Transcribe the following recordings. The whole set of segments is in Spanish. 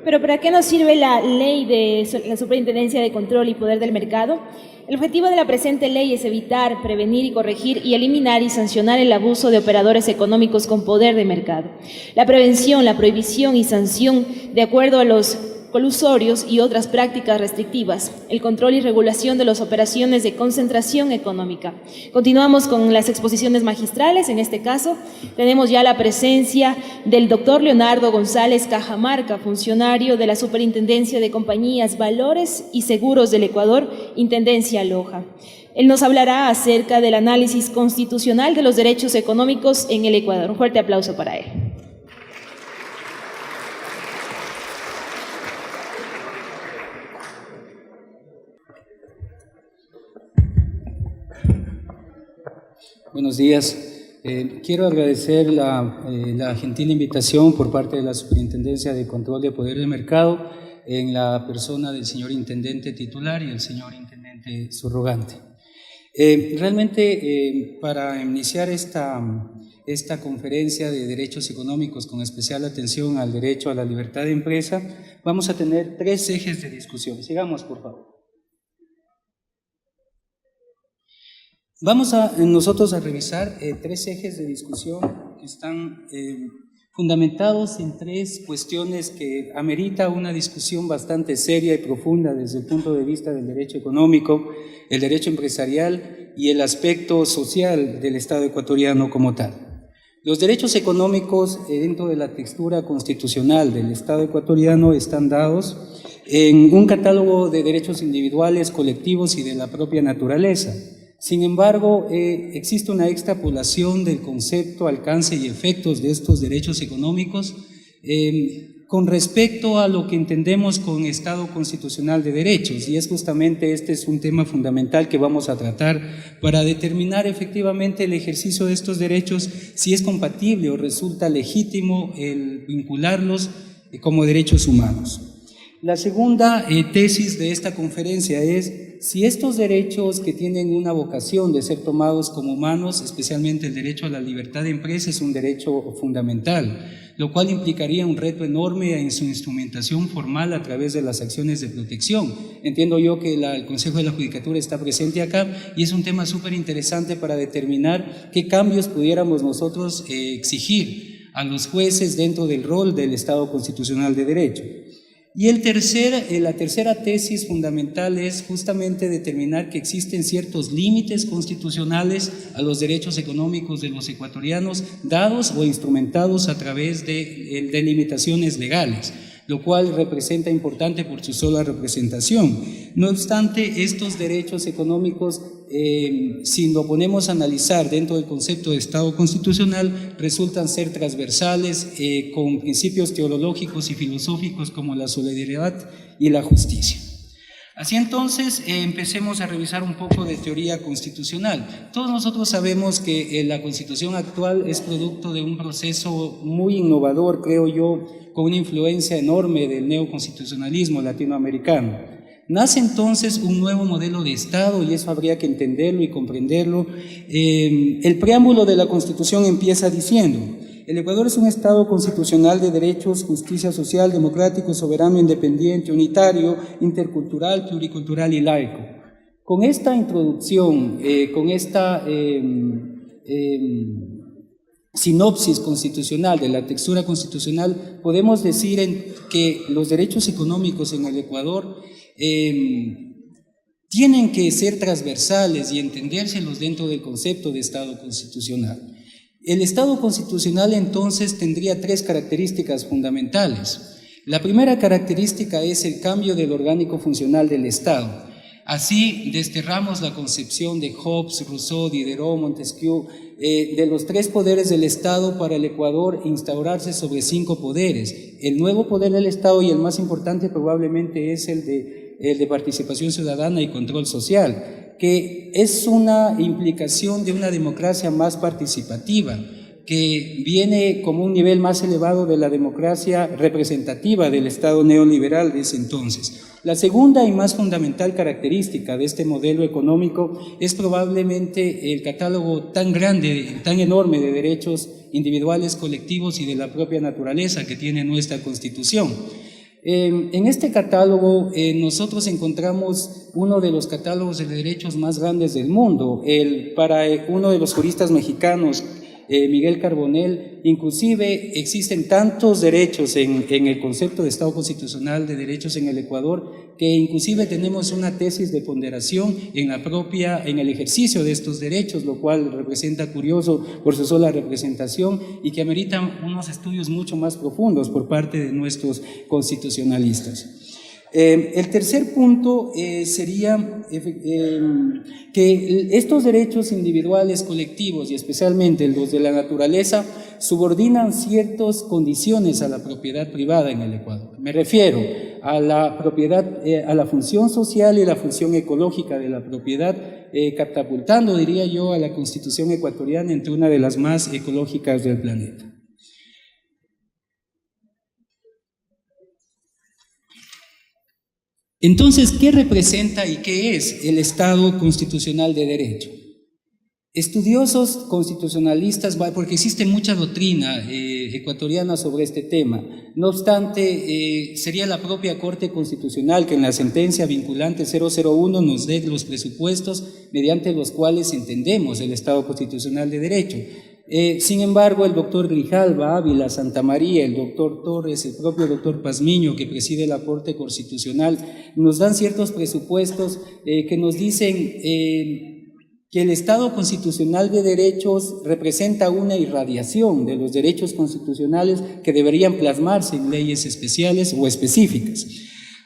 Pero ¿para qué nos sirve la ley de la Superintendencia de Control y Poder del Mercado? El objetivo de la presente ley es evitar, prevenir y corregir y eliminar y sancionar el abuso de operadores económicos con poder de mercado. La prevención, la prohibición y sanción de acuerdo a los colusorios y otras prácticas restrictivas, el control y regulación de las operaciones de concentración económica. Continuamos con las exposiciones magistrales. En este caso tenemos ya la presencia del doctor Leonardo González Cajamarca, funcionario de la Superintendencia de Compañías, Valores y Seguros del Ecuador, Intendencia Loja. Él nos hablará acerca del análisis constitucional de los derechos económicos en el Ecuador. Un fuerte aplauso para él. Buenos días. Quiero agradecer la gentil invitación por parte de la Superintendencia de Control de Poder del Mercado en la persona del señor Intendente titular y el señor Intendente subrogante. Realmente, para iniciar esta conferencia de derechos económicos con especial atención al derecho a la libertad de empresa, vamos a tener 3 ejes de discusión. Sigamos, por favor. Vamos nosotros a revisar 3 ejes de discusión que están fundamentados en 3 cuestiones que amerita una discusión bastante seria y profunda desde el punto de vista del derecho económico, el derecho empresarial y el aspecto social del Estado ecuatoriano como tal. Los derechos económicos dentro de la textura constitucional del Estado ecuatoriano están dados en un catálogo de derechos individuales, colectivos y de la propia naturaleza. Sin embargo, existe una extrapolación del concepto, alcance y efectos de estos derechos económicos con respecto a lo que entendemos con Estado constitucional de derechos, y es justamente este es un tema fundamental que vamos a tratar para determinar efectivamente el ejercicio de estos derechos, si es compatible o resulta legítimo el vincularlos como derechos humanos. La segunda tesis de esta conferencia es si estos derechos que tienen una vocación de ser tomados como humanos, especialmente el derecho a la libertad de empresa, es un derecho fundamental, lo cual implicaría un reto enorme en su instrumentación formal a través de las acciones de protección. Entiendo yo que el Consejo de la Judicatura está presente acá y es un tema súper interesante para determinar qué cambios pudiéramos nosotros exigir a los jueces dentro del rol del Estado constitucional de derecho. Y la tercera tesis fundamental es justamente determinar que existen ciertos límites constitucionales a los derechos económicos de los ecuatorianos dados o instrumentados a través de delimitaciones legales, lo cual representa importante por su sola representación. No obstante, estos derechos económicos, si lo ponemos a analizar dentro del concepto de Estado constitucional, resultan ser transversales con principios teológicos y filosóficos como la solidaridad y la justicia. Así entonces, empecemos a revisar un poco de teoría constitucional. Todos nosotros sabemos que la Constitución actual es producto de un proceso muy innovador, creo yo, con una influencia enorme del neoconstitucionalismo latinoamericano. Nace entonces un nuevo modelo de Estado y eso habría que entenderlo y comprenderlo. El preámbulo de la Constitución empieza diciendo: el Ecuador es un Estado constitucional de derechos, justicia social, democrático, soberano, independiente, unitario, intercultural, pluricultural y laico. Con esta introducción, con esta sinopsis constitucional de la textura constitucional, podemos decir que los derechos económicos en el Ecuador tienen que ser transversales y entendérselos dentro del concepto de Estado constitucional. El Estado constitucional entonces tendría 3 características fundamentales. La primera característica es el cambio del orgánico funcional del Estado. Así desterramos la concepción de Hobbes, Rousseau, Diderot, Montesquieu, de los 3 poderes del Estado para el Ecuador instaurarse sobre 5 poderes. El nuevo poder del Estado, y el más importante probablemente, es el de participación ciudadana y control social, que es una implicación de una democracia más participativa, que viene como un nivel más elevado de la democracia representativa del Estado neoliberal de ese entonces. La segunda y más fundamental característica de este modelo económico es probablemente el catálogo tan grande, tan enorme de derechos individuales, colectivos y de la propia naturaleza que tiene nuestra Constitución. En este catálogo nosotros encontramos uno de los catálogos de derechos más grandes del mundo. Para uno de los juristas mexicanos, Miguel Carbonell, inclusive existen tantos derechos en el concepto de Estado constitucional de derechos en el Ecuador, que inclusive tenemos una tesis de ponderación en el ejercicio de estos derechos, lo cual resulta curioso por su sola representación y que amerita unos estudios mucho más profundos por parte de nuestros constitucionalistas. El tercer punto sería que estos derechos individuales colectivos y especialmente los de la naturaleza subordinan ciertas condiciones a la propiedad privada en el Ecuador. Me refiero a la propiedad, a la función social y la función ecológica de la propiedad, catapultando, diría yo, a la Constitución ecuatoriana entre una de las más ecológicas del planeta. Entonces, ¿qué representa y qué es el Estado constitucional de derecho? Estudiosos constitucionalistas, porque existe mucha doctrina ecuatoriana sobre este tema, no obstante, sería la propia Corte Constitucional que en la sentencia vinculante 001 nos dé los presupuestos mediante los cuales entendemos el Estado constitucional de derecho. Sin embargo, el doctor Grijalva, Ávila, Santa María, el doctor Torres, el propio doctor Pazmiño, que preside la Corte Constitucional, nos dan ciertos presupuestos que nos dicen que el Estado constitucional de derechos representa una irradiación de los derechos constitucionales que deberían plasmarse en leyes especiales o específicas.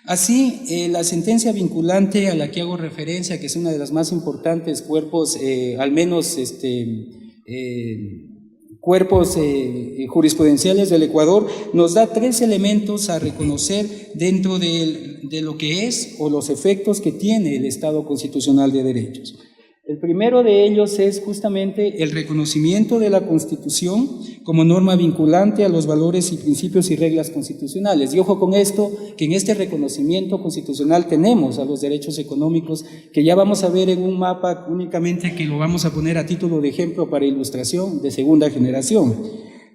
Así, la sentencia vinculante a la que hago referencia, que es una de las más importantes cuerpos, al menos cuerpos jurisprudenciales del Ecuador, nos da 3 elementos a reconocer dentro de lo que es o los efectos que tiene el Estado constitucional de derechos. El primero de ellos es justamente el reconocimiento de la Constitución como norma vinculante a los valores y principios y reglas constitucionales. Y ojo con esto, que en este reconocimiento constitucional tenemos a los derechos económicos, que ya vamos a ver en un mapa únicamente que lo vamos a poner a título de ejemplo para ilustración de segunda generación.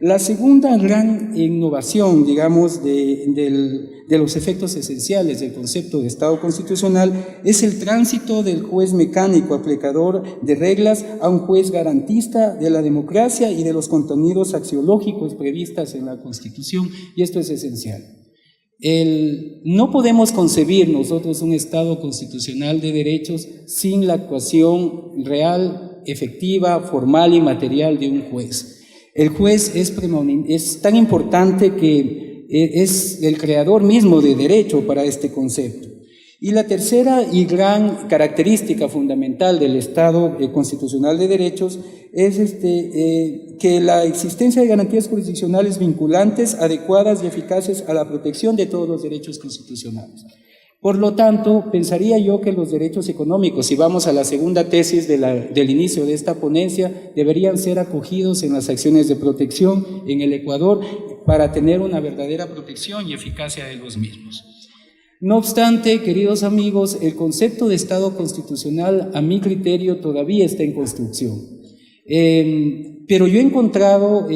La segunda gran innovación, digamos, de los efectos esenciales del concepto de Estado constitucional es el tránsito del juez mecánico aplicador de reglas a un juez garantista de la democracia y de los contenidos axiológicos previstas en la Constitución, y esto es esencial. No podemos concebir nosotros un Estado constitucional de derechos sin la actuación real, efectiva, formal y material de un juez. El juez es tan importante que es el creador mismo de derecho para este concepto. Y la tercera y gran característica fundamental del Estado constitucional de derechos es que la existencia de garantías jurisdiccionales vinculantes, adecuadas y eficaces a la protección de todos los derechos constitucionales. Por lo tanto, pensaría yo que los derechos económicos, si vamos a la segunda tesis del inicio de esta ponencia, deberían ser acogidos en las acciones de protección en el Ecuador para tener una verdadera protección y eficacia de los mismos. No obstante, queridos amigos, el concepto de Estado constitucional, a mi criterio, todavía está en construcción. Pero yo he encontrado,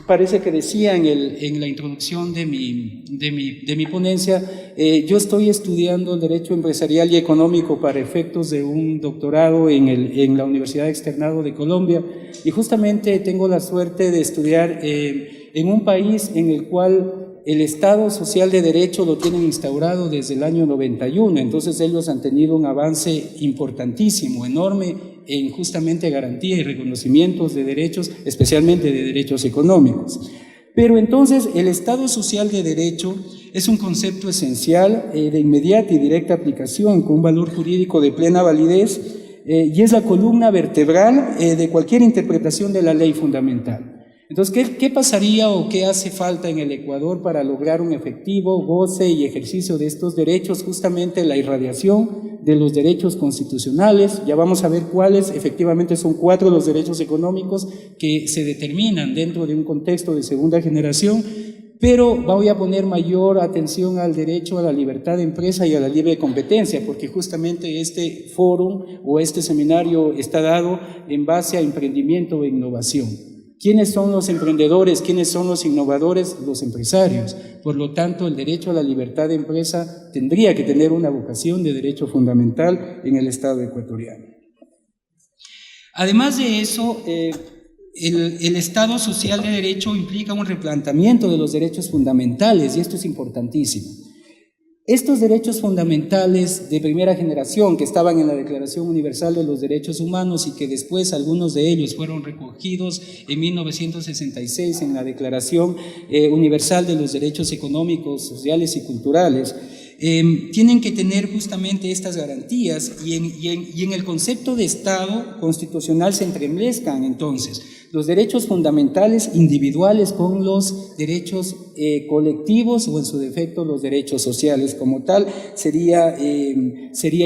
parece que decía en la introducción de mi ponencia, yo estoy estudiando el Derecho Empresarial y Económico para efectos de un doctorado en la Universidad Externado de Colombia, y justamente tengo la suerte de estudiar en un país en el cual el Estado social de derecho lo tienen instaurado desde el año 91, entonces ellos han tenido un avance importantísimo, enorme, en justamente garantía y reconocimientos de derechos, especialmente de derechos económicos. Pero entonces el Estado social de derecho es un concepto esencial de inmediata y directa aplicación, con un valor jurídico de plena validez, y es la columna vertebral de cualquier interpretación de la ley fundamental. Entonces, ¿qué pasaría o qué hace falta en el Ecuador para lograr un efectivo goce y ejercicio de estos derechos? Justamente la irradiación de los derechos constitucionales. Ya vamos a ver cuáles, efectivamente son 4 los derechos económicos que se determinan dentro de un contexto de segunda generación, pero voy a poner mayor atención al derecho a la libertad de empresa y a la libre competencia, porque justamente este fórum o este seminario está dado en base a emprendimiento e innovación. ¿Quiénes son los emprendedores? ¿Quiénes son los innovadores? Los empresarios. Por lo tanto, el derecho a la libertad de empresa tendría que tener una vocación de derecho fundamental en el Estado ecuatoriano. Además de eso, el Estado social de derecho implica un replanteamiento de los derechos fundamentales, y esto es importantísimo. Estos derechos fundamentales de primera generación que estaban en la Declaración Universal de los Derechos Humanos y que después algunos de ellos fueron recogidos en 1966 en la Declaración Universal de los Derechos Económicos, Sociales y Culturales, tienen que tener justamente estas garantías y en el concepto de Estado constitucional se entremezclan entonces los derechos fundamentales individuales con los derechos colectivos o en su defecto los derechos sociales. Como tal sería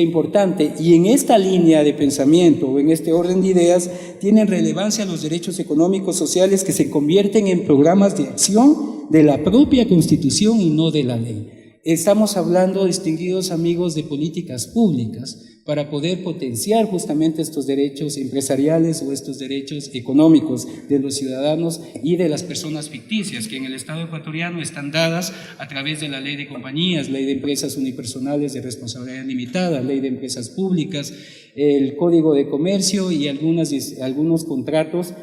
importante, y en esta línea de pensamiento o en este orden de ideas tienen relevancia los derechos económicos sociales que se convierten en programas de acción de la propia Constitución y no de la ley. Estamos hablando, distinguidos amigos, de políticas públicas para poder potenciar justamente estos derechos empresariales o estos derechos económicos de los ciudadanos y de las personas ficticias que en el Estado ecuatoriano están dadas a través de la ley de compañías, ley de empresas unipersonales de responsabilidad limitada, ley de empresas públicas, el Código de Comercio y algunos contratos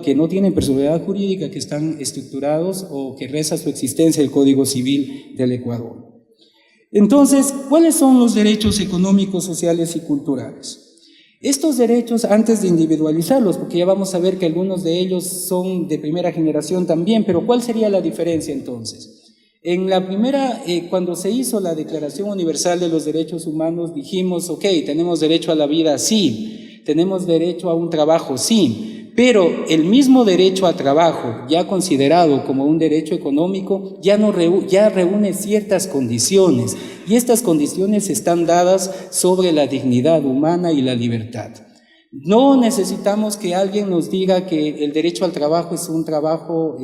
que no tienen personalidad jurídica, que están estructurados o que reza su existencia el Código Civil del Ecuador. Entonces, ¿cuáles son los derechos económicos, sociales y culturales? Estos derechos, antes de individualizarlos, porque ya vamos a ver que algunos de ellos son de primera generación también, pero ¿cuál sería la diferencia entonces? En la primera, cuando se hizo la Declaración Universal de los Derechos Humanos, dijimos, ok, tenemos derecho a la vida, sí, tenemos derecho a un trabajo, sí, pero el mismo derecho a trabajo, ya considerado como un derecho económico, ya reúne ciertas condiciones, y estas condiciones están dadas sobre la dignidad humana y la libertad. No necesitamos que alguien nos diga que el derecho al trabajo es un trabajo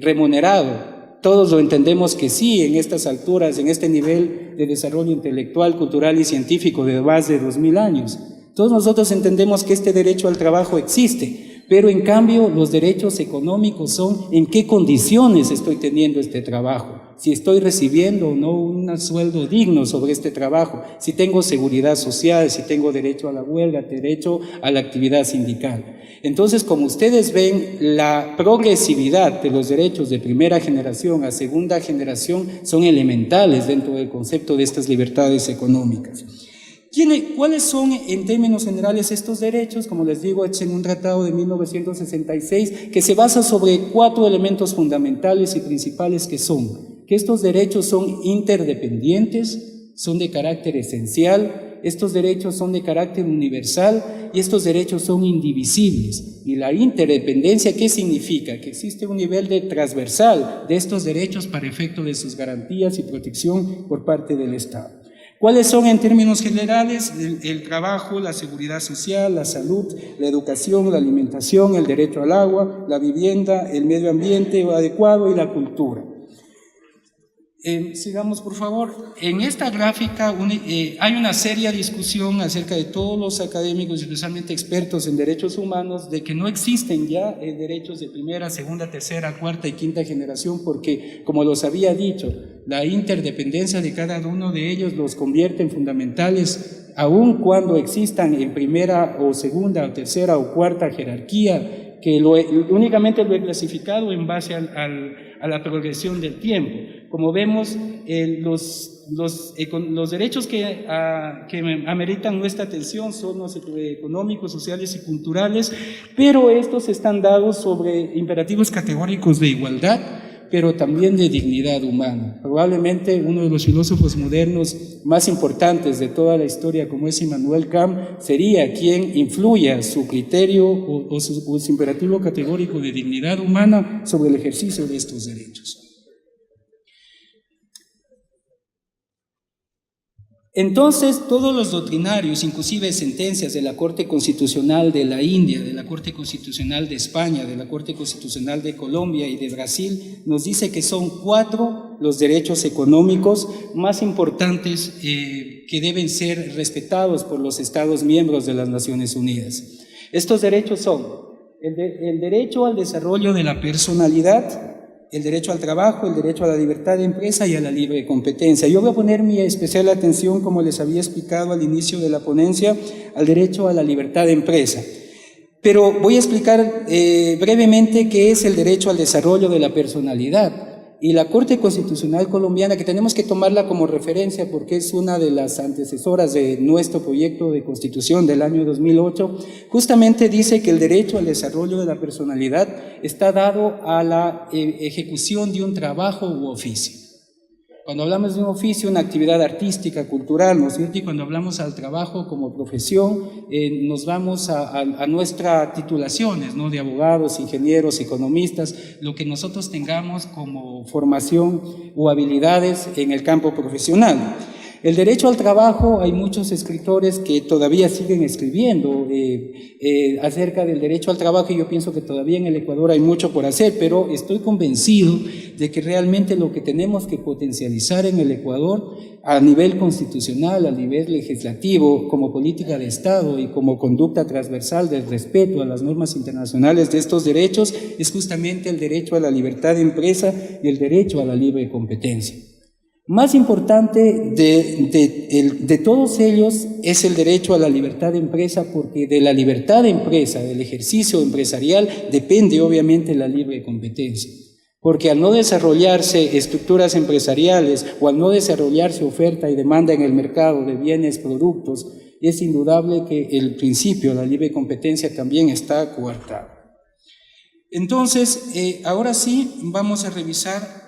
remunerado. Todos lo entendemos que sí, en estas alturas, en este nivel de desarrollo intelectual, cultural y científico de más de 2000 años. Todos nosotros entendemos que este derecho al trabajo existe. Pero en cambio los derechos económicos son en qué condiciones estoy teniendo este trabajo, si estoy recibiendo o no un sueldo digno sobre este trabajo, si tengo seguridad social, si tengo derecho a la huelga, derecho a la actividad sindical. Entonces, como ustedes ven, la progresividad de los derechos de primera generación a segunda generación son elementales dentro del concepto de estas libertades económicas. ¿Cuáles son en términos generales estos derechos? Como les digo, es en un tratado de 1966 que se basa sobre 4 elementos fundamentales y principales que estos derechos son interdependientes, son de carácter esencial, estos derechos son de carácter universal y estos derechos son indivisibles. Y la interdependencia, ¿qué significa? Que existe un nivel de transversal de estos derechos para efecto de sus garantías y protección por parte del Estado. ¿Cuáles son en términos generales? El trabajo, la seguridad social, la salud, la educación, la alimentación, el derecho al agua, la vivienda, el medio ambiente adecuado y la cultura. Sigamos, por favor. En esta gráfica hay una seria discusión acerca de todos los académicos, especialmente expertos en derechos humanos, de que no existen ya derechos de primera, segunda, tercera, cuarta y quinta generación, porque, como los había dicho, la interdependencia de cada uno de ellos los convierte en fundamentales, aun cuando existan en primera o segunda o tercera o cuarta jerarquía, que únicamente lo he clasificado en base a la progresión del tiempo. Como vemos, los derechos que ameritan nuestra atención son los económicos, sociales y culturales, pero estos están dados sobre imperativos categóricos de igualdad, pero también de dignidad humana. Probablemente uno de los filósofos modernos más importantes de toda la historia, como es Immanuel Kant, sería quien influya su criterio o su imperativo categórico de dignidad humana sobre el ejercicio de estos derechos. Entonces, todos los doctrinarios, inclusive sentencias de la Corte Constitucional de la India, de la Corte Constitucional de España, de la Corte Constitucional de Colombia y de Brasil, nos dice que son 4 los derechos económicos más importantes que deben ser respetados por los Estados miembros de las Naciones Unidas. Estos derechos son el derecho al desarrollo de la personalidad, el derecho al trabajo, el derecho a la libertad de empresa y a la libre competencia. Yo voy a poner mi especial atención, como les había explicado al inicio de la ponencia, al derecho a la libertad de empresa. Pero voy a explicar brevemente qué es el derecho al desarrollo de la personalidad. Y la Corte Constitucional Colombiana, que tenemos que tomarla como referencia porque es una de las antecesoras de nuestro proyecto de Constitución del año 2008, justamente dice que el derecho al desarrollo de la personalidad está dado a la ejecución de un trabajo u oficio. Cuando hablamos de un oficio, una actividad artística, cultural, ¿no es cierto? Y cuando hablamos al trabajo como profesión, nos vamos a nuestras titulaciones, ¿no? De abogados, ingenieros, economistas, lo que nosotros tengamos como formación o habilidades en el campo profesional. El derecho al trabajo, hay muchos escritores que todavía siguen escribiendo acerca del derecho al trabajo, y yo pienso que todavía en el Ecuador hay mucho por hacer, pero estoy convencido de que realmente lo que tenemos que potencializar en el Ecuador a nivel constitucional, a nivel legislativo, como política de Estado y como conducta transversal del respeto a las normas internacionales de estos derechos, es justamente el derecho a la libertad de empresa y el derecho a la libre competencia. Más importante de todos ellos es el derecho a la libertad de empresa, porque de la libertad de empresa, del ejercicio empresarial, depende obviamente la libre competencia. Porque al no desarrollarse estructuras empresariales o al no desarrollarse oferta y demanda en el mercado de bienes, productos, es indudable que el principio de la libre competencia también está coartado. Entonces, ahora sí vamos a revisar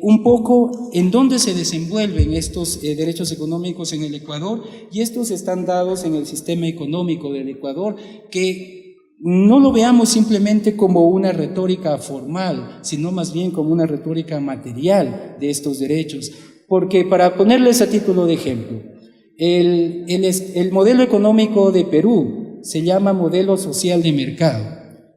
un poco en dónde se desenvuelven estos derechos económicos en el Ecuador, y estos están dados en el sistema económico del Ecuador, que no lo veamos simplemente como una retórica formal, sino más bien como una retórica material de estos derechos. Porque, para ponerles a título de ejemplo, el modelo económico de Perú se llama modelo social de mercado.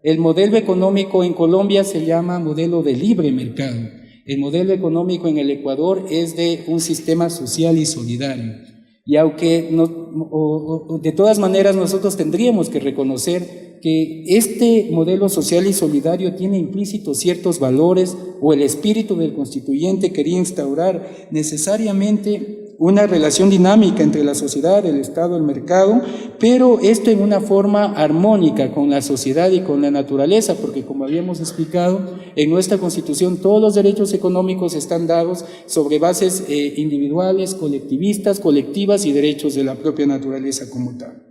El modelo económico en Colombia se llama modelo de libre mercado. El modelo económico en el Ecuador es de un sistema social y solidario. Y aunque de todas maneras nosotros tendríamos que reconocer que este modelo social y solidario tiene implícitos ciertos valores, o el espíritu del constituyente quería instaurar necesariamente una relación dinámica entre la sociedad, el Estado, el mercado, pero esto en una forma armónica con la sociedad y con la naturaleza, porque como habíamos explicado, en nuestra Constitución todos los derechos económicos están dados sobre bases individuales, colectivistas, colectivas y derechos de la propia naturaleza como tal.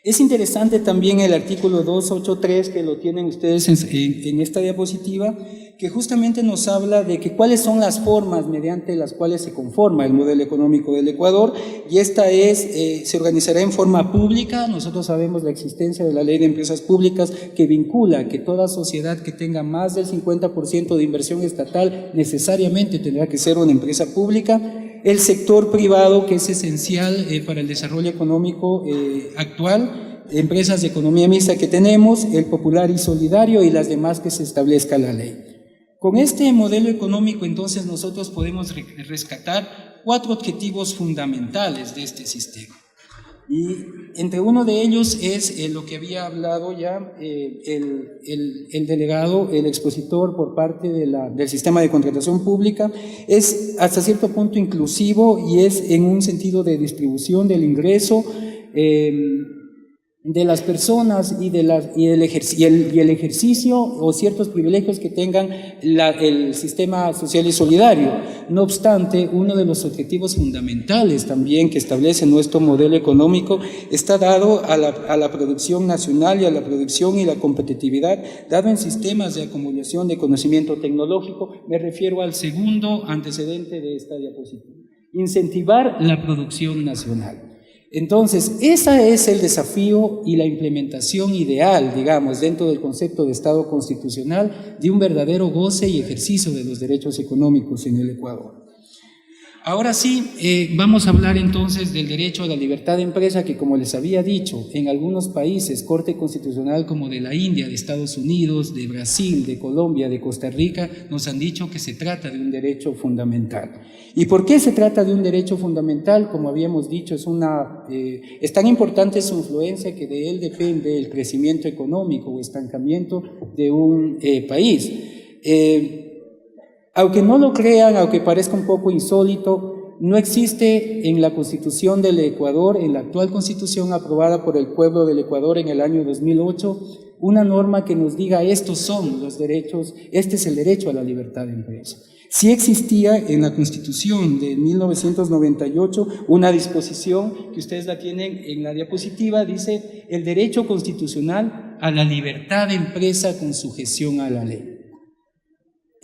Es interesante también el artículo 283, que lo tienen ustedes en esta diapositiva, que justamente nos habla de que cuáles son las formas mediante las cuales se conforma el modelo económico del Ecuador, y esta se organizará en forma pública. Nosotros sabemos la existencia de la Ley de Empresas Públicas, que vincula que toda sociedad que tenga más del 50% de inversión estatal necesariamente tendrá que ser una empresa pública. El sector privado, que es esencial para el desarrollo económico actual, empresas de economía mixta que tenemos, el popular y solidario, y las demás que se establezca la ley. Con este modelo económico, entonces, nosotros podemos rescatar 4 objetivos fundamentales de este sistema. Y entre uno de ellos es lo que había hablado ya el delegado, el expositor por parte del sistema de contratación pública. Es hasta cierto punto inclusivo y es en un sentido de distribución del ingreso de las personas y el ejercicio o ciertos privilegios que tengan el sistema social y solidario. No obstante, uno de los objetivos fundamentales también que establece nuestro modelo económico está dado a la producción nacional y a la producción y la competitividad, dado en sistemas de acumulación de conocimiento tecnológico. Me refiero al segundo antecedente de esta diapositiva: incentivar la producción nacional. Entonces, ese es el desafío y la implementación ideal, digamos, dentro del concepto de Estado constitucional, de un verdadero goce y ejercicio de los derechos económicos en el Ecuador. Ahora sí, vamos a hablar entonces del derecho a la libertad de empresa, que como les había dicho, en algunos países, Corte Constitucional como de la India, de Estados Unidos, de Brasil, de Colombia, de Costa Rica, nos han dicho que se trata de un derecho fundamental. ¿Y por qué se trata de un derecho fundamental? Como habíamos dicho, es tan importante su influencia que de él depende el crecimiento económico o estancamiento de un país. Aunque no lo crean, aunque parezca un poco insólito, no existe en la Constitución del Ecuador, en la actual Constitución aprobada por el pueblo del Ecuador en el año 2008, una norma que nos diga estos son los derechos, este es el derecho a la libertad de empresa. Sí existía en la Constitución de 1998 una disposición que ustedes la tienen en la diapositiva, dice el derecho constitucional a la libertad de empresa con sujeción a la ley.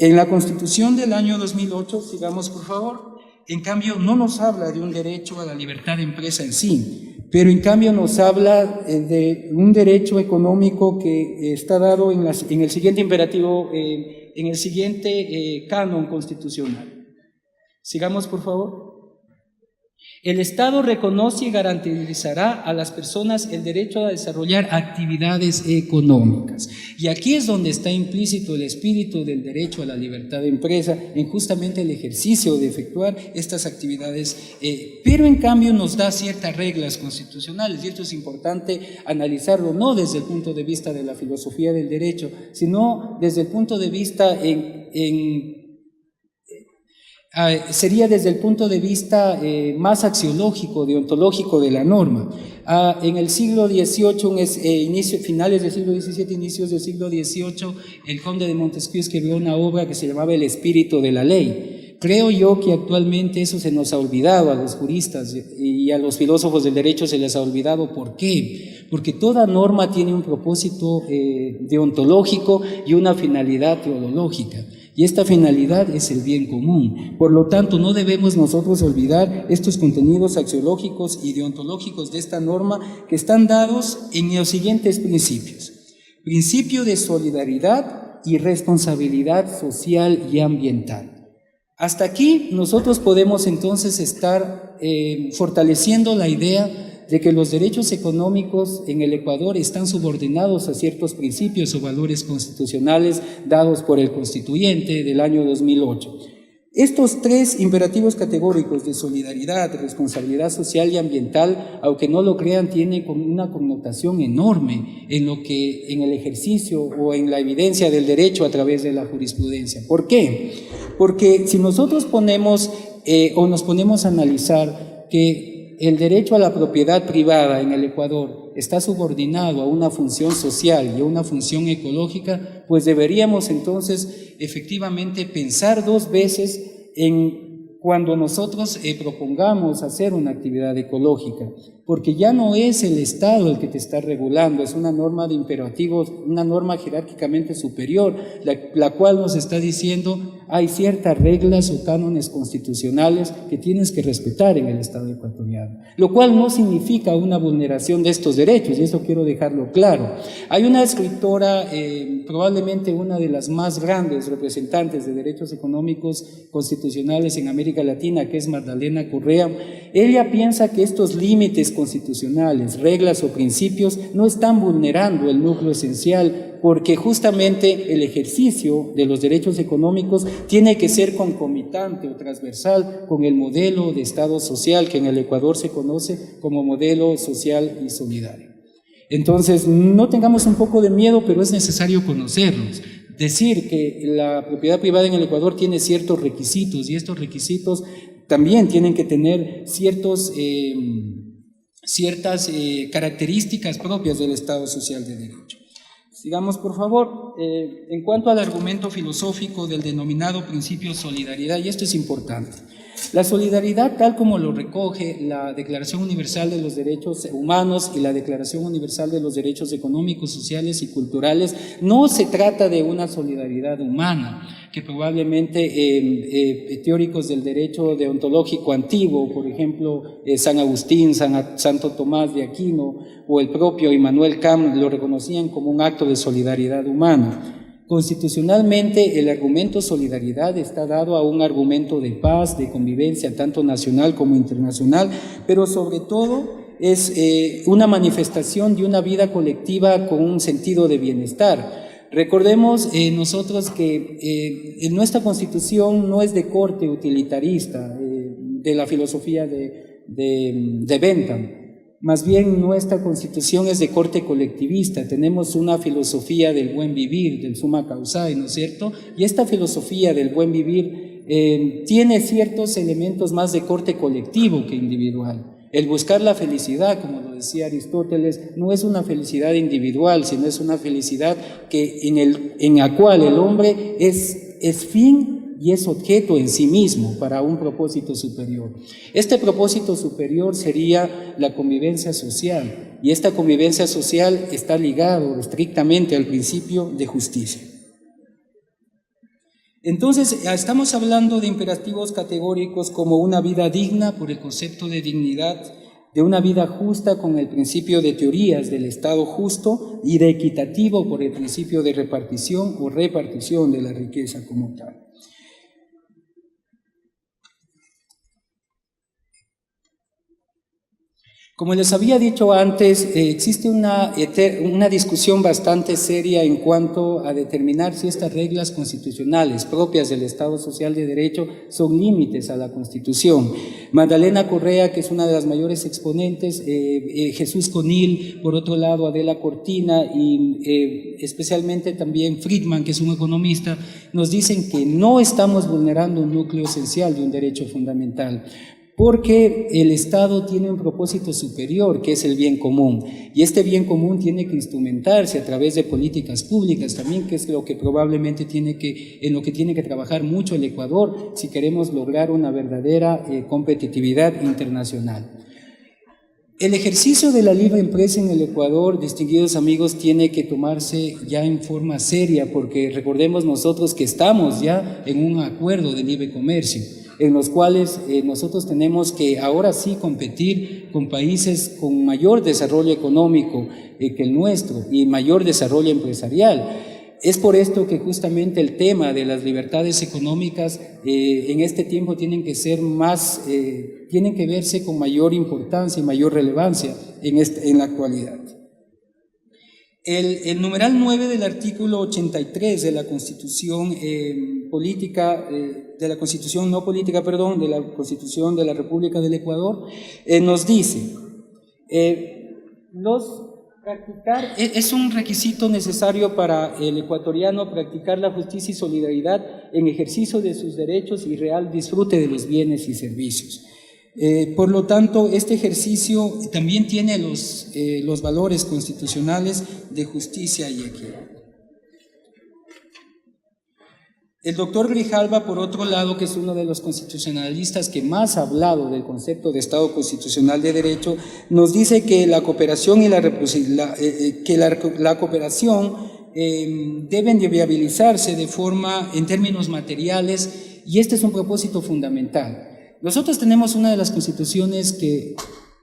En la Constitución del año 2008, sigamos por favor, en cambio no nos habla de un derecho a la libertad de empresa en sí, pero en cambio nos habla de un derecho económico que está dado en el siguiente imperativo, en el siguiente canon constitucional. Sigamos por favor. El Estado reconoce y garantizará a las personas el derecho a desarrollar actividades económicas. Y aquí es donde está implícito el espíritu del derecho a la libertad de empresa, en justamente el ejercicio de efectuar estas actividades, pero en cambio nos da ciertas reglas constitucionales, y esto es importante analizarlo, no desde el punto de vista de la filosofía del derecho, sino desde el punto de vista sería desde el punto de vista más axiológico, deontológico de la norma. En el siglo XVIII, finales del siglo XVII, inicios del siglo XVIII, el conde de Montesquieu escribió una obra que se llamaba El espíritu de la ley. Creo yo que actualmente eso se nos ha olvidado a los juristas y a los filósofos del derecho se les ha olvidado. ¿Por qué? Porque toda norma tiene un propósito deontológico y una finalidad teológica. Y esta finalidad es el bien común. Por lo tanto, no debemos nosotros olvidar estos contenidos axiológicos y deontológicos de esta norma que están dados en los siguientes principios. Principio de solidaridad y responsabilidad social y ambiental. Hasta aquí nosotros podemos entonces estar fortaleciendo la idea de que los derechos económicos en el Ecuador están subordinados a ciertos principios o valores constitucionales dados por el constituyente del año 2008. Estos tres imperativos categóricos de solidaridad, responsabilidad social y ambiental, aunque no lo crean, tienen una connotación enorme en el ejercicio o en la evidencia del derecho a través de la jurisprudencia. ¿Por qué? Porque si nosotros nos ponemos a analizar que el derecho a la propiedad privada en el Ecuador está subordinado a una función social y a una función ecológica, pues deberíamos entonces efectivamente pensar dos veces cuando nosotros propongamos hacer una actividad ecológica, porque ya no es el Estado el que te está regulando, es una norma de imperativos, una norma jerárquicamente superior, la cual nos está diciendo hay ciertas reglas o cánones constitucionales que tienes que respetar en el Estado ecuatoriano, lo cual no significa una vulneración de estos derechos, y eso quiero dejarlo claro. Hay una escritora, probablemente una de las más grandes representantes de derechos económicos constitucionales en América Latina, que es Magdalena Correa. Ella piensa que estos límites constitucionales, reglas o principios no están vulnerando el núcleo esencial, porque justamente el ejercicio de los derechos económicos tiene que ser concomitante o transversal con el modelo de Estado social que en el Ecuador se conoce como modelo social y solidario. Entonces, no tengamos un poco de miedo, pero es necesario conocerlos. Decir que la propiedad privada en el Ecuador tiene ciertos requisitos, y estos requisitos también tienen que tener ciertas características propias del Estado social de derecho. Sigamos, por favor. En cuanto al argumento filosófico del denominado principio solidaridad, y esto es importante. La solidaridad, tal como lo recoge la Declaración Universal de los Derechos Humanos y la Declaración Universal de los Derechos Económicos, Sociales y Culturales, no se trata de una solidaridad humana, que probablemente teóricos del derecho deontológico antiguo, por ejemplo, San Agustín, Santo Tomás de Aquino o el propio Immanuel Kant lo reconocían como un acto de solidaridad humana. Constitucionalmente, el argumento solidaridad está dado a un argumento de paz, de convivencia, tanto nacional como internacional, pero sobre todo es una manifestación de una vida colectiva con un sentido de bienestar. Recordemos nosotros que nuestra Constitución no es de corte utilitarista, de la filosofía de Bentham. Más bien nuestra Constitución es de corte colectivista, tenemos una filosofía del buen vivir, del summa causae, ¿no es cierto? Y esta filosofía del buen vivir tiene ciertos elementos más de corte colectivo que individual. El buscar la felicidad, como lo decía Aristóteles, no es una felicidad individual, sino es una felicidad en la cual el hombre es fin y es objeto en sí mismo para un propósito superior. Este propósito superior sería la convivencia social, y esta convivencia social está ligado estrictamente al principio de justicia. Entonces, estamos hablando de imperativos categóricos como una vida digna por el concepto de dignidad, de una vida justa con el principio de teorías del Estado justo y de equitativo por el principio de repartición o repartición de la riqueza como tal. Como les había dicho antes, existe una discusión bastante seria en cuanto a determinar si estas reglas constitucionales propias del Estado Social de Derecho son límites a la Constitución. Magdalena Correa, que es una de las mayores exponentes, Jesús Conil, por otro lado Adela Cortina y especialmente también Friedman, que es un economista, nos dicen que no estamos vulnerando un núcleo esencial de un derecho fundamental, porque el Estado tiene un propósito superior, que es el bien común, y este bien común tiene que instrumentarse a través de políticas públicas también, que es lo que probablemente en lo que tiene que trabajar mucho el Ecuador si queremos lograr una verdadera competitividad internacional. El ejercicio de la libre empresa en el Ecuador, distinguidos amigos, tiene que tomarse ya en forma seria, porque recordemos nosotros que estamos ya en un acuerdo de libre comercio, en los cuales nosotros tenemos que ahora sí competir con países con mayor desarrollo económico que el nuestro y mayor desarrollo empresarial. Es por esto que justamente el tema de las libertades económicas en este tiempo tienen que verse con mayor importancia y mayor relevancia en la actualidad. El numeral 9 del artículo 83 de la Constitución de la Constitución de la República del Ecuador nos dice es un requisito necesario para el ecuatoriano practicar la justicia y solidaridad en ejercicio de sus derechos y real disfrute de los bienes y servicios. Por lo tanto, este ejercicio también tiene los valores constitucionales de justicia y equidad. El doctor Grijalva, por otro lado, que es uno de los constitucionalistas que más ha hablado del concepto de Estado constitucional de derecho, nos dice que la cooperación y la cooperación deben de viabilizarse en términos materiales, y este es un propósito fundamental. Nosotros tenemos una de las constituciones que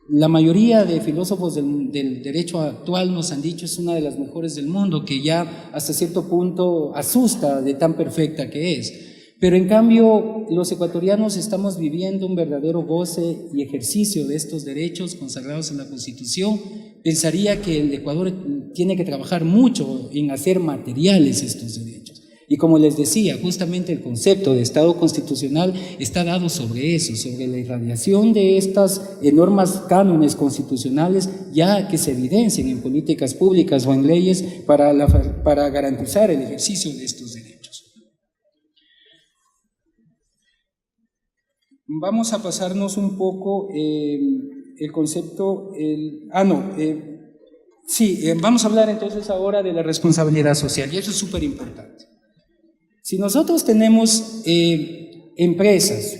la mayoría de filósofos del derecho actual nos han dicho es una de las mejores del mundo, que ya hasta cierto punto asusta de tan perfecta que es. Pero en cambio los ecuatorianos estamos viviendo un verdadero goce y ejercicio de estos derechos consagrados en la Constitución. Pensaría que el Ecuador tiene que trabajar mucho en hacer materiales estos derechos. Y como les decía, justamente el concepto de Estado constitucional está dado sobre eso, sobre la irradiación de estas normas cánones constitucionales ya que se evidencien en políticas públicas o en leyes para garantizar el ejercicio de estos derechos. Vamos a pasarnos un poco el concepto, vamos a hablar entonces ahora de la responsabilidad social, y eso es súper importante. Si nosotros tenemos empresas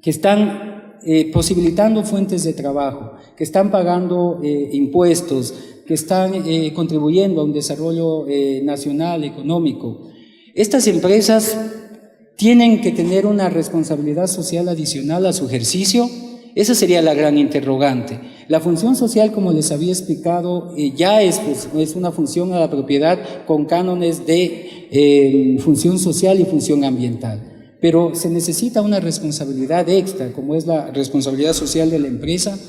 que están posibilitando fuentes de trabajo, que están pagando impuestos, que están contribuyendo a un desarrollo nacional, económico, estas empresas tienen que tener una responsabilidad social adicional a su ejercicio Esa sería la gran interrogante. La función social, como les había explicado, ya es una función a la propiedad con cánones de función social y función ambiental. Pero se necesita una responsabilidad extra, como es la responsabilidad social de la empresa.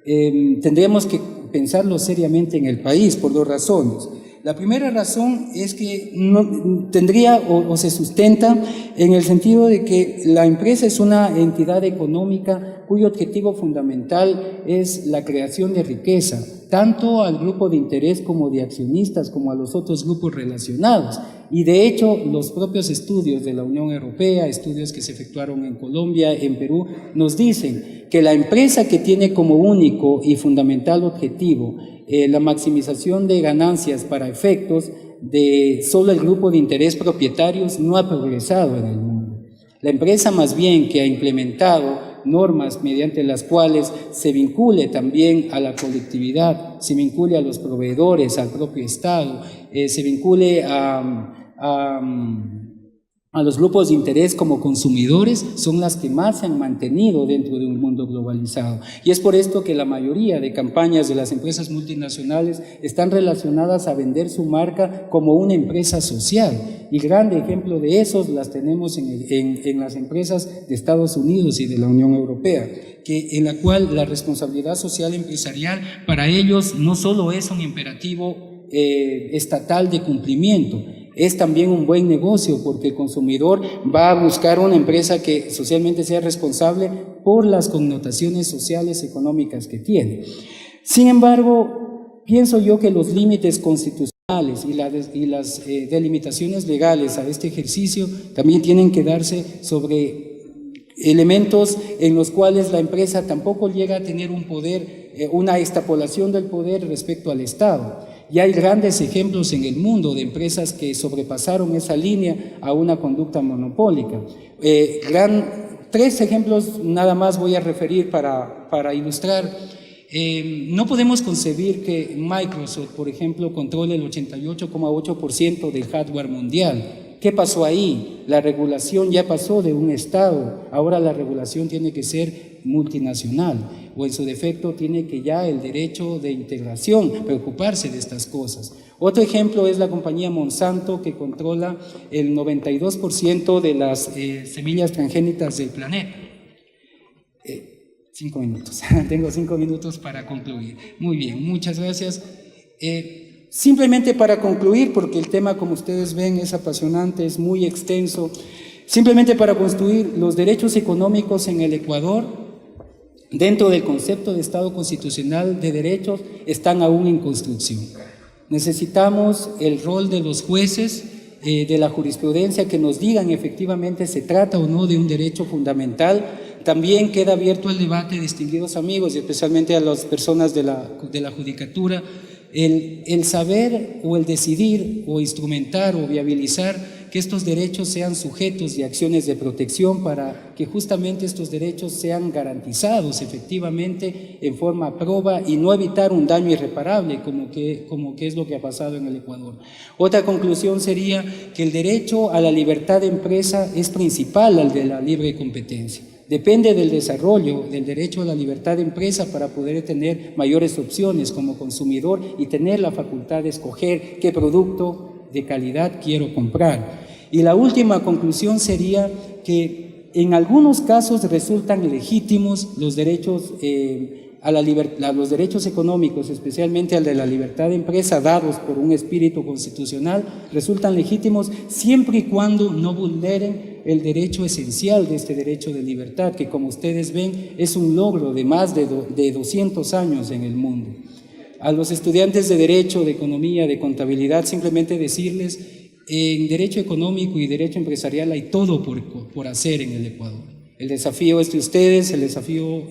Tendríamos que pensarlo seriamente en el país por dos razones. La primera razón es que no tendría o se sustenta en el sentido de que la empresa es una entidad económica cuyo objetivo fundamental es la creación de riqueza, tanto al grupo de interés como de accionistas, como a los otros grupos relacionados. Y de hecho, los propios estudios de la Unión Europea, estudios que se efectuaron en Colombia, en Perú, nos dicen que la empresa que tiene como único y fundamental objetivo la maximización de ganancias para efectos de solo el grupo de interés propietarios no ha progresado en el mundo. La empresa más bien que ha implementado normas mediante las cuales se vincule también a la colectividad, se vincule a los proveedores, al propio Estado, se vincule a los grupos de interés como consumidores, son las que más se han mantenido dentro de un mundo globalizado. Y es por esto que la mayoría de campañas de las empresas multinacionales están relacionadas a vender su marca como una empresa social. Y grande ejemplo de esos las tenemos en las empresas de Estados Unidos y de la Unión Europea, en la cual la responsabilidad social empresarial para ellos no solo es un imperativo estatal de cumplimiento, es también un buen negocio porque el consumidor va a buscar una empresa que socialmente sea responsable por las connotaciones sociales, económicas que tiene. Sin embargo, pienso yo que los límites constitucionales y las delimitaciones legales a este ejercicio también tienen que darse sobre elementos en los cuales la empresa tampoco llega a tener un poder, una extrapolación del poder respecto al Estado. Y hay grandes ejemplos en el mundo de empresas que sobrepasaron esa línea a una conducta monopólica. Tres ejemplos nada más voy a referir para ilustrar. No podemos concebir que Microsoft, por ejemplo, controle el 88,8% del hardware mundial. ¿Qué pasó ahí? La regulación ya pasó de un Estado, ahora la regulación tiene que ser multinacional, o en su defecto tiene que ya el derecho de integración preocuparse de estas cosas. Otro ejemplo es la compañía Monsanto, que controla el 92% de las semillas transgénicas del planeta. 5 minutos, tengo 5 minutos para concluir. Muy bien, muchas gracias. Simplemente para concluir, porque el tema, como ustedes ven, es apasionante, es muy extenso, simplemente para construir los derechos económicos en el Ecuador, dentro del concepto de Estado constitucional de derechos, están aún en construcción. Necesitamos el rol de los jueces, de la jurisprudencia, que nos digan efectivamente se trata o no de un derecho fundamental. También queda abierto el debate, distinguidos amigos, y especialmente a las personas de la judicatura, el saber o el decidir o instrumentar o viabilizar que estos derechos sean sujetos de acciones de protección para que justamente estos derechos sean garantizados efectivamente en forma proba y no evitar un daño irreparable como que es lo que ha pasado en el Ecuador. Otra conclusión sería que el derecho a la libertad de empresa es principal al de la libre competencia. Depende del desarrollo del derecho a la libertad de empresa para poder tener mayores opciones como consumidor y tener la facultad de escoger qué producto de calidad quiero comprar. Y la última conclusión sería que en algunos casos resultan legítimos los derechos los derechos económicos, especialmente al de la libertad de empresa, dados por un espíritu constitucional, resultan legítimos siempre y cuando no vulneren el derecho esencial de este derecho de libertad, que como ustedes ven es un logro de más de 200 años en el mundo. A los estudiantes de Derecho, de Economía, de Contabilidad, simplemente decirles, en Derecho Económico y Derecho Empresarial hay todo por hacer en el Ecuador. El desafío es de ustedes, el desafío,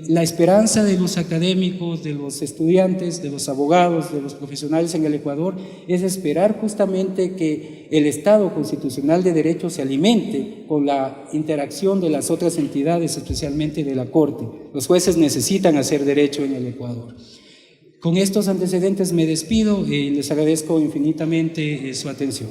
la esperanza de los académicos, de los estudiantes, de los abogados, de los profesionales en el Ecuador, es esperar justamente que el Estado constitucional de derecho se alimente con la interacción de las otras entidades, especialmente de la Corte. Los jueces necesitan hacer derecho en el Ecuador. Con estos antecedentes me despido y les agradezco infinitamente su atención.